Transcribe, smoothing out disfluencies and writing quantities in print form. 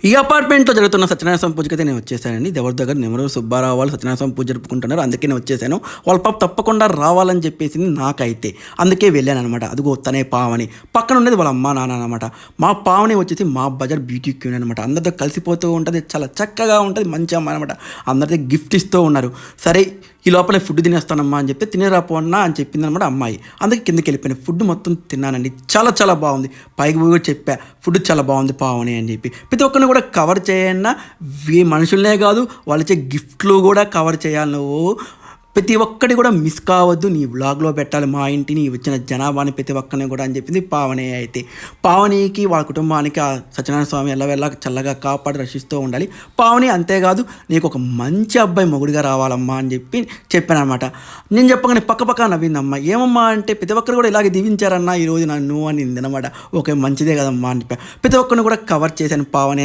ఈ అపార్ట్మెంట్‌లో జరుగుతున్న సత్యనారాయణ స్వామి పూజకైతే నేను వచ్చేసానండి. దేవుడి దగ్గర నెమరు సుబ్బారావు వాళ్ళు సత్యనారాయణ స్వామి పూజ జరుపుకుంటున్నారు. అందుకే నేను వచ్చేసాను. వాళ్ళ పాప తప్పకుండా రావాలని చెప్పేసింది నాకైతే. అందుకే వెళ్ళాననమాట. అదిగో తనే పావని. పక్కన ఉండేది వాళ్ళ అమ్మ, నాన్న అనమాట. మా పావని వచ్చేసి మా బజార్ బ్యూటీ క్వీన్ అనమాట. అందరితో కలిసిపోతూ ఉంటది. చాలా చక్కగా ఉంటది. మంచి అమ్మాయి అనమాట. అందరితో గిఫ్ట్ ఇస్తూ ఉన్నారు. సరే ఈ లోపలే ఫుడ్ తినేస్తానమ్మా అని చెప్తే తినేరాపో అన్నా అని చెప్పిందనమాట అమ్మాయి. అందుకే కిందకి వెళ్ళిపోయాను. ఫుడ్ మొత్తం తిన్నానండి. చాలా చాలా బాగుంది. పైకి పోయి కూడా చెప్పా ఫుడ్ చాలా బాగుంది పావని అని చెప్పి. ప్రతి ఒక్కరిని కూడా కవర్ చేయన్నా మనుషులనే కాదు వాళ్ళు ఇచ్చే గిఫ్ట్లు కూడా కవర్ చేయాలి నువ్వు. ప్రతి ఒక్కటి కూడా మిస్ కావద్దు, నీ వ్లాగ్లో పెట్టాలి మా ఇంటిని వచ్చిన జనాభాని ప్రతి ఒక్కరిని కూడా అని చెప్పింది పావని. అయితే పావనికి వాళ్ళ కుటుంబానికి ఆ సత్యనారాయణ స్వామి ఎల్లవెల్లా చల్లగా కాపాడి రక్షిస్తూ ఉండాలి. పావని అంతేకాదు నీకు ఒక మంచి అబ్బాయి మొగుడిగా రావాలమ్మా అని చెప్పాను అనమాట. నేను చెప్పగానే పక్క నవ్విందమ్మా. ఏమమ్మా అంటే ప్రతి ఒక్కరు కూడా ఇలాగే దీవించారన్నా ఈరోజు నన్ను అని అనమాట. ఓకే మంచిదే కదమ్మా అని చెప్పా. ప్రతి ఒక్కరిని కూడా కవర్ చేశాను పావని.